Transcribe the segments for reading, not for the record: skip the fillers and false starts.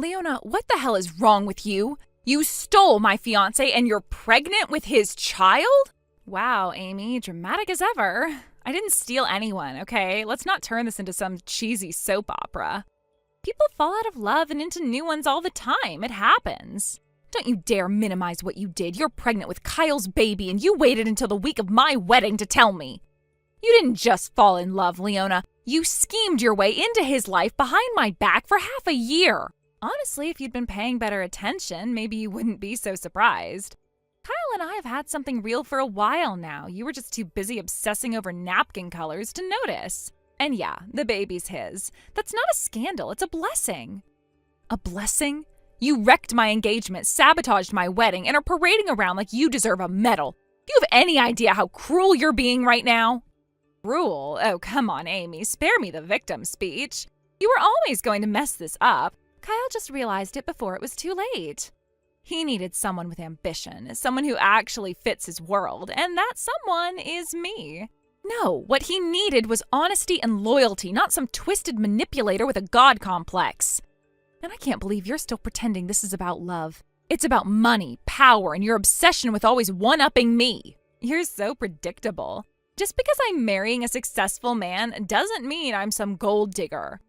Leona, what the hell is wrong with you? You stole my fiance and you're pregnant with his child? Wow, Amy, dramatic as ever. I didn't steal anyone, okay? Let's not turn this into some cheesy soap opera. People fall out of love and into new ones all the time. It happens. Don't you dare minimize what you did. You're pregnant with Kyle's baby and you waited until the week of my wedding to tell me. You didn't just fall in love, Leona. You schemed your way into his life behind my back for half a year. Honestly, if you'd been paying better attention, maybe you wouldn't be so surprised. Kyle and I have had something real for a while now. You were just too busy obsessing over napkin colors to notice. And yeah, the baby's his. That's not a scandal, it's a blessing. A blessing? You wrecked my engagement, sabotaged my wedding, and are parading around like you deserve a medal. Do you have any idea how cruel you're being right now? Cruel? Oh, come on, Amy. Spare me the victim speech. You were always going to mess this up. Kyle just realized it before it was too late. He needed someone with ambition, someone who actually fits his world, and that someone is me. No, what he needed was honesty and loyalty, not some twisted manipulator with a god complex. And I can't believe you're still pretending this is about love. It's about money, power, and your obsession with always one-upping me. You're so predictable. Just because I'm marrying a successful man doesn't mean I'm some gold digger.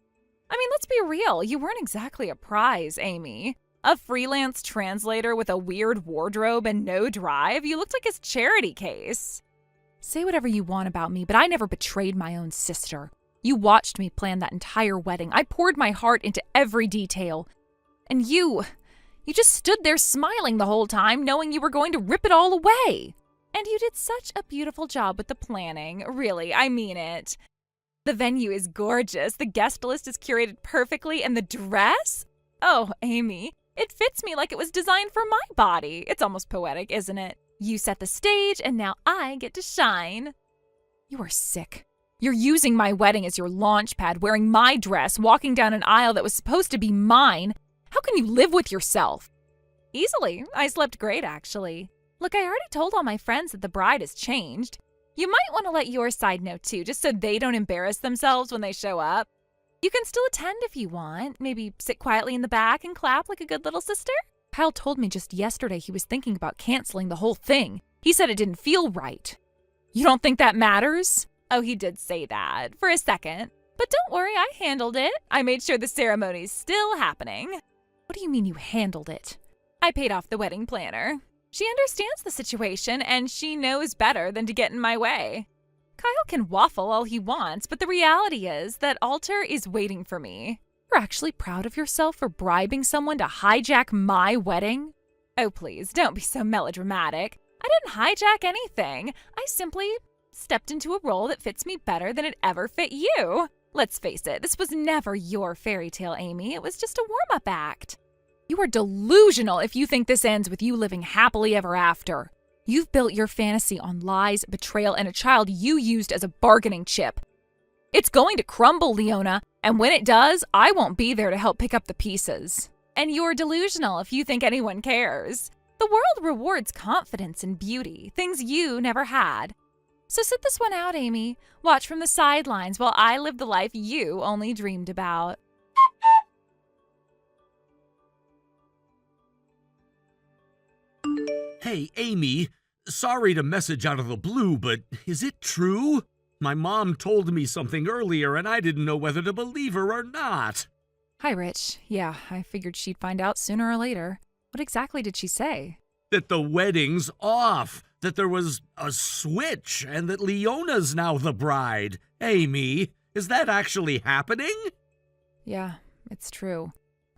I mean, let's be real, you weren't exactly a prize, Amy. A freelance translator with a weird wardrobe and no drive, you looked like his charity case. Say whatever you want about me, but I never betrayed my own sister. You watched me plan that entire wedding. I poured my heart into every detail. And you just stood there smiling the whole time, knowing you were going to rip it all away. And you did such a beautiful job with the planning. Really, I mean it. The venue is gorgeous, the guest list is curated perfectly, and the dress? Oh, Amy, it fits me like it was designed for my body. It's almost poetic, isn't it? You set the stage, and now I get to shine. You are sick. You're using my wedding as your launch pad, wearing my dress, walking down an aisle that was supposed to be mine. How can you live with yourself? Easily. I slept great, actually. Look, I already told all my friends that the bride has changed. You might want to let your side know too, just so they don't embarrass themselves when they show up. You can still attend if you want. Maybe sit quietly in the back and clap like a good little sister. Kyle told me just yesterday he was thinking about canceling the whole thing. He said it didn't feel right. You don't think that matters? Oh, he did say that, for a second. But don't worry, I handled it. I made sure the ceremony's still happening. What do you mean you handled it? I paid off the wedding planner. She understands the situation, and she knows better than to get in my way. Kyle can waffle all he wants, but the reality is that altar is waiting for me. You're actually proud of yourself for bribing someone to hijack my wedding? Oh, please, don't be so melodramatic. I didn't hijack anything. I simply stepped into a role that fits me better than it ever fit you. Let's face it, this was never your fairy tale, Amy. It was just a warm-up act. You are delusional if you think this ends with you living happily ever after. You've built your fantasy on lies, betrayal, and a child you used as a bargaining chip. It's going to crumble, Leona, and when it does, I won't be there to help pick up the pieces. And you're delusional if you think anyone cares. The world rewards confidence and beauty, things you never had. So sit this one out, Amy. Watch from the sidelines while I live the life you only dreamed about. Hey, Amy, sorry to message out of the blue, but is it true? My mom told me something earlier and I didn't know whether to believe her or not. Hi, Rich. Yeah, I figured she'd find out sooner or later. What exactly did she say? That the wedding's off, that there was a switch, and that Leona's now the bride. Amy, is that actually happening? Yeah, it's true.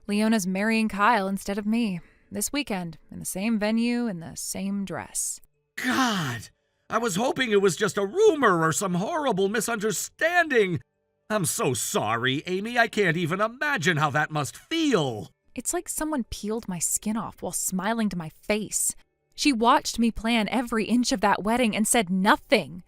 Leona's marrying Kyle instead of me. This weekend, in the same venue, in the same dress. God, I was hoping it was just a rumor or some horrible misunderstanding. I'm so sorry, Amy. I can't even imagine how that must feel. It's like someone peeled my skin off while smiling to my face. She watched me plan every inch of that wedding and said nothing.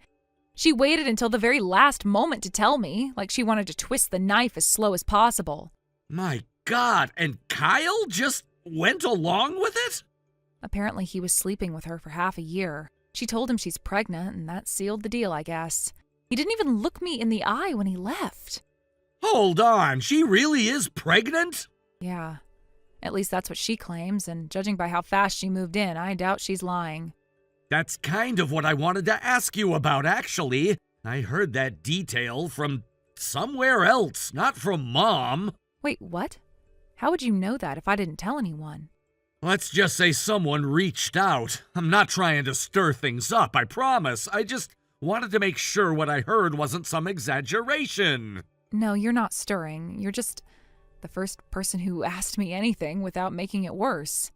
She waited until the very last moment to tell me, like she wanted to twist the knife as slow as possible. My God, and Kyle just went along with it? Apparently he was sleeping with her for half a year. She told him she's pregnant, and that sealed the deal, I guess. He didn't even look me in the eye when he left. Hold on, she really is pregnant? Yeah. At least that's what she claims, and judging by how fast she moved in, I doubt she's lying. That's kind of what I wanted to ask you about, actually. I heard that detail from somewhere else, not from Mom. Wait, what? How would you know that if I didn't tell anyone? Let's just say someone reached out. I'm not trying to stir things up, I promise. I just wanted to make sure what I heard wasn't some exaggeration. No, you're not stirring. You're just the first person who asked me anything without making it worse.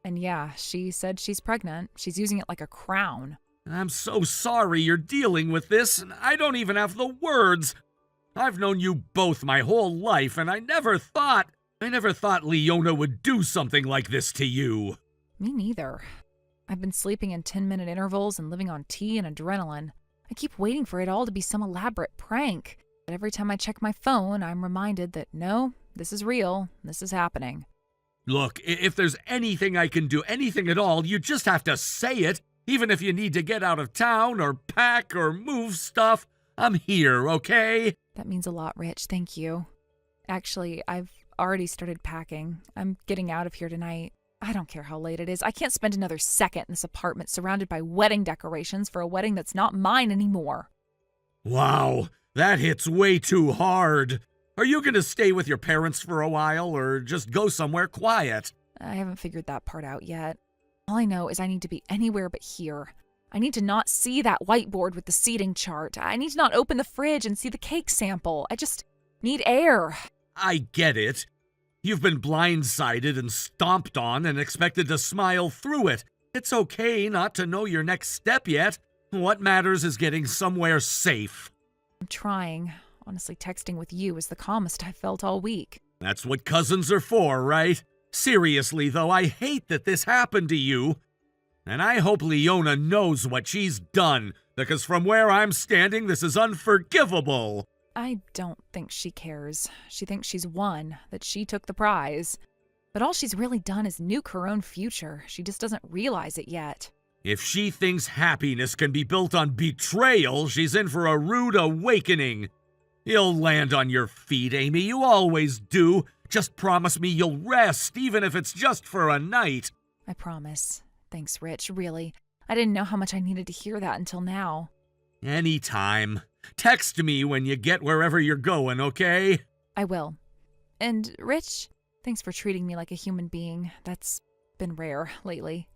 And yeah, she said she's pregnant. She's using it like a crown. I'm so sorry you're dealing with this, and I don't even have the words. I've known you both my whole life, and I never thought Leona would do something like this to you. Me neither. I've been sleeping in 10-minute intervals and living on tea and adrenaline. I keep waiting for it all to be some elaborate prank. But every time I check my phone, I'm reminded that no, this is real. This is happening. Look, if there's anything I can do, anything at all, you just have to say it. Even if you need to get out of town or pack or move stuff, I'm here, okay? That means a lot, Rich. Thank you. Actually, I've already started packing. I'm getting out of here tonight. I don't care how late it is. I can't spend another second in this apartment surrounded by wedding decorations for a wedding that's not mine anymore. Wow, that hits way too hard. Are you gonna stay with your parents for a while or just go somewhere quiet? I haven't figured that part out yet. All I know is I need to be anywhere but here. I need to not see that whiteboard with the seating chart. I need to not open the fridge and see the cake sample. I just need air. I get it. You've been blindsided and stomped on and expected to smile through it. It's okay not to know your next step yet. What matters is getting somewhere safe. I'm trying. Honestly, texting with you is the calmest I've felt all week. That's what cousins are for, right? Seriously, though, I hate that this happened to you. And I hope Leona knows what she's done, because from where I'm standing, this is unforgivable. I don't think she cares. She thinks she's won, that she took the prize. But all she's really done is nuke her own future. She just doesn't realize it yet. If she thinks happiness can be built on betrayal, she's in for a rude awakening. You'll land on your feet, Amy. You always do. Just promise me you'll rest, even if it's just for a night. I promise. Thanks, Rich, really. I didn't know how much I needed to hear that until now. Anytime. Text me when you get wherever you're going, okay? I will. And, Rich, thanks for treating me like a human being. That's been rare lately.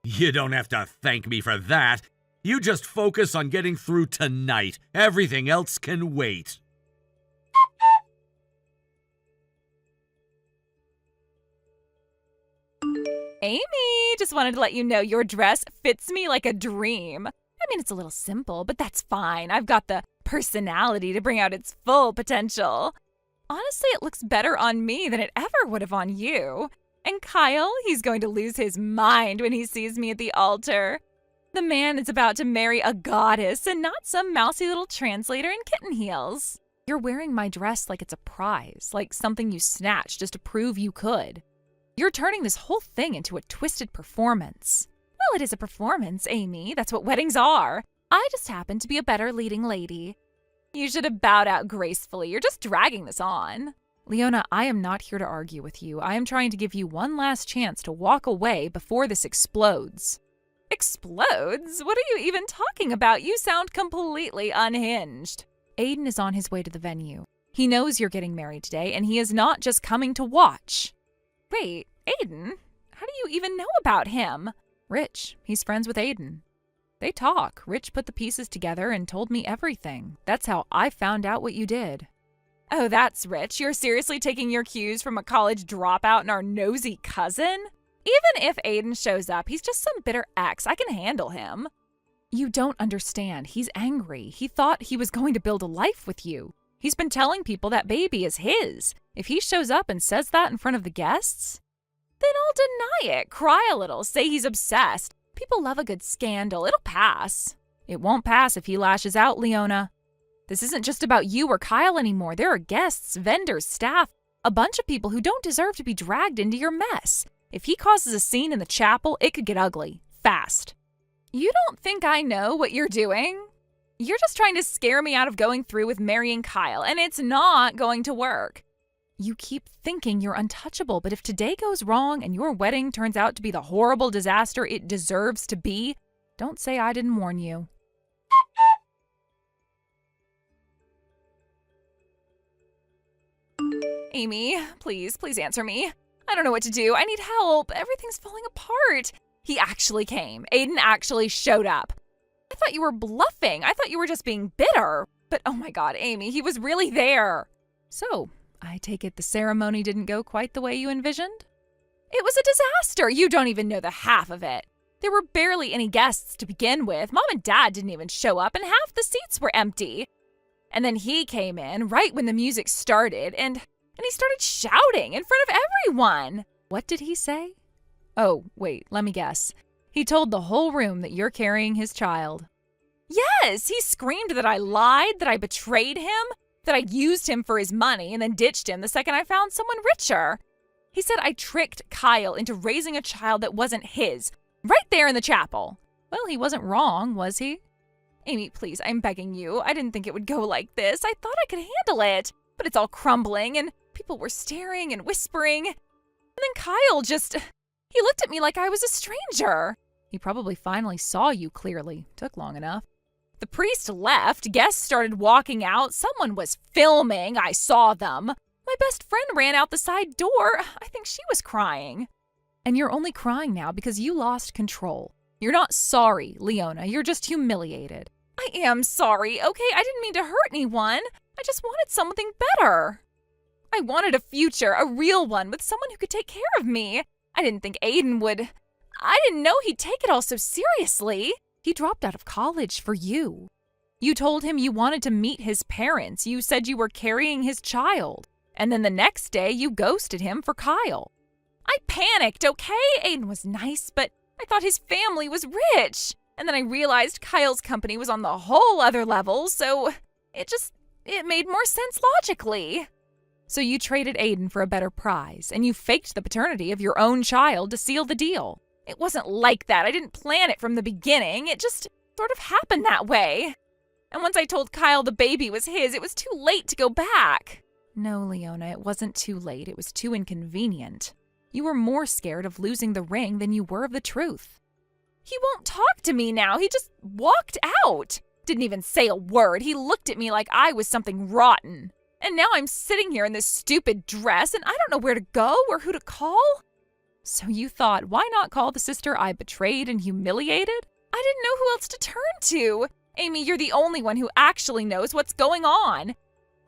You don't have to thank me for that. You just focus on getting through tonight. Everything else can wait. Amy, just wanted to let you know your dress fits me like a dream. I mean, it's a little simple, but that's fine. I've got the personality to bring out its full potential. Honestly, it looks better on me than it ever would have on you. And Kyle, he's going to lose his mind when he sees me at the altar. The man is about to marry a goddess and not some mousy little translator in kitten heels. You're wearing my dress like it's a prize, like something you snatched just to prove you could. You're turning this whole thing into a twisted performance. Well, it is a performance, Amy. That's what weddings are. I just happen to be a better leading lady. You should have bowed out gracefully. You're just dragging this on. Leona, I am not here to argue with you. I am trying to give you one last chance to walk away before this explodes. Explodes? What are you even talking about? You sound completely unhinged. Aiden is on his way to the venue. He knows you're getting married today, and he is not just coming to watch. Wait, Aiden? How do you even know about him? Rich, he's friends with Aiden. They talk. Rich put the pieces together and told me everything. That's how I found out what you did. Oh, that's Rich. You're seriously taking your cues from a college dropout and our nosy cousin? Even if Aiden shows up, he's just some bitter ex. I can handle him. You don't understand. He's angry. He thought he was going to build a life with you. He's been telling people that baby is his. If he shows up and says that in front of the guests, then I'll deny it, cry a little, say he's obsessed. People love a good scandal. It'll pass. It won't pass if he lashes out, Leona. This isn't just about you or Kyle anymore. There are guests, vendors, staff, a bunch of people who don't deserve to be dragged into your mess. If he causes a scene in the chapel, it could get ugly, fast. You don't think I know what you're doing? You're just trying to scare me out of going through with marrying Kyle, and it's not going to work. You keep thinking you're untouchable, but if today goes wrong and your wedding turns out to be the horrible disaster it deserves to be, don't say I didn't warn you. Amy, please answer me. I don't know what to do. I need help. Everything's falling apart. He actually came. Aiden actually showed up. I thought you were bluffing. I thought you were just being bitter. But oh my God, Amy, he was really there. So, I take it the ceremony didn't go quite the way you envisioned? It was a disaster. You don't even know the half of it. There were barely any guests to begin with. Mom and Dad didn't even show up, and half the seats were empty. And then he came in right when the music started, and he started shouting in front of everyone. What did he say? Oh, wait, let me guess. He told the whole room that you're carrying his child. Yes, he screamed that I lied, that I betrayed him, that I used him for his money and then ditched him the second I found someone richer. He said I tricked Kyle into raising a child that wasn't his, right there in the chapel. Well, he wasn't wrong, was he? Amy, please, I'm begging you. I didn't think it would go like this. I thought I could handle it, but it's all crumbling and people were staring and whispering. And then Kyle he looked at me like I was a stranger. He probably finally saw you clearly. Took long enough. The priest left. Guests started walking out. Someone was filming. I saw them. My best friend ran out the side door. I think she was crying. And you're only crying now because you lost control. You're not sorry, Leona. You're just humiliated. I am sorry, okay? I didn't mean to hurt anyone. I just wanted something better. I wanted a future, a real one, with someone who could take care of me. I didn't think Aiden would. I didn't know he'd take it all so seriously. He dropped out of college for you. You told him you wanted to meet his parents. You said you were carrying his child. And then the next day, you ghosted him for Kyle. I panicked, okay? Aiden was nice, but I thought his family was rich. And then I realized Kyle's company was on the whole other level, so it made more sense logically. So you traded Aiden for a better prize, and you faked the paternity of your own child to seal the deal. It wasn't like that. I didn't plan it from the beginning. It just sort of happened that way. And once I told Kyle the baby was his, it was too late to go back. No, Leona, it wasn't too late. It was too inconvenient. You were more scared of losing the ring than you were of the truth. He won't talk to me now. He just walked out. Didn't even say a word. He looked at me like I was something rotten. And now I'm sitting here in this stupid dress, and I don't know where to go or who to call. So you thought, why not call the sister I betrayed and humiliated? I didn't know who else to turn to. Amy, you're the only one who actually knows what's going on.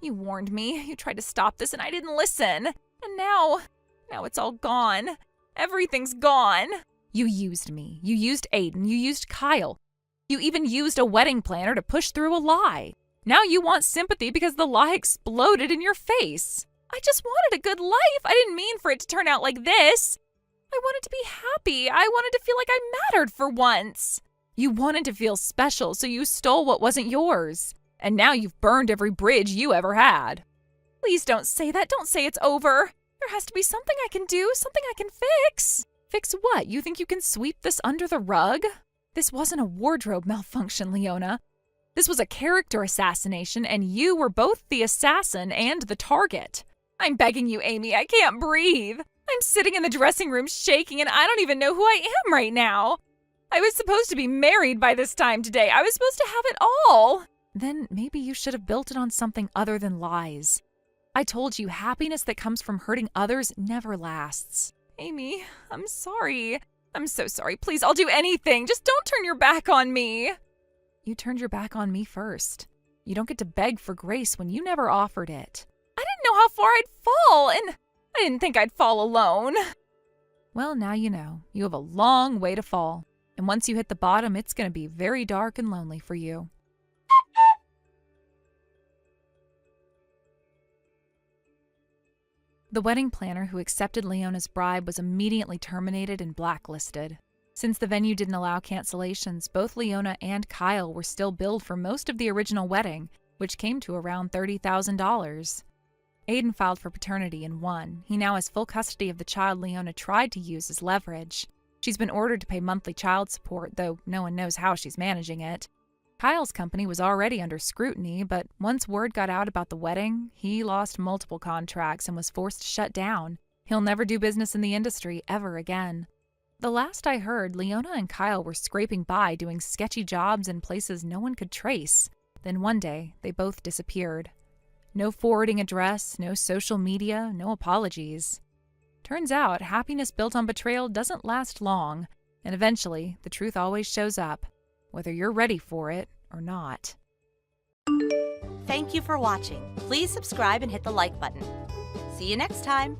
You warned me. You tried to stop this, and I didn't listen. And now it's all gone. Everything's gone. You used me. You used Aiden. You used Kyle. You even used a wedding planner to push through a lie. Now you want sympathy because the lie exploded in your face. I just wanted a good life. I didn't mean for it to turn out like this. I wanted to be happy. I wanted to feel like I mattered for once. You wanted to feel special, so you stole what wasn't yours. And now you've burned every bridge you ever had. Please don't say that. Don't say it's over. There has to be something I can do, something I can fix. Fix what? You think you can sweep this under the rug? This wasn't a wardrobe malfunction, Leona. This was a character assassination, and you were both the assassin and the target. I'm begging you, Amy. I can't breathe. I'm sitting in the dressing room shaking, and I don't even know who I am right now. I was supposed to be married by this time today. I was supposed to have it all. Then maybe you should have built it on something other than lies. I told you happiness that comes from hurting others never lasts. Amy, I'm sorry. I'm so sorry. Please, I'll do anything. Just don't turn your back on me. You turned your back on me first. You don't get to beg for grace when you never offered it. I didn't know how far I'd fall, and I didn't think I'd fall alone. Well, now you know. You have a long way to fall. And once you hit the bottom, it's going to be very dark and lonely for you. The wedding planner who accepted Leona's bribe was immediately terminated and blacklisted. Since the venue didn't allow cancellations, both Leona and Kyle were still billed for most of the original wedding, which came to around $30,000. Aiden filed for paternity and won. He now has full custody of the child Leona tried to use as leverage. She's been ordered to pay monthly child support, though no one knows how she's managing it. Kyle's company was already under scrutiny, but once word got out about the wedding, he lost multiple contracts and was forced to shut down. He'll never do business in the industry ever again. The last I heard, Leona and Kyle were scraping by doing sketchy jobs in places no one could trace. Then one day, they both disappeared. No forwarding address, no social media, no apologies. Turns out, happiness built on betrayal doesn't last long, and eventually, the truth always shows up, whether you're ready for it or not. Thank you for watching. Please subscribe and hit the like button. See you next time.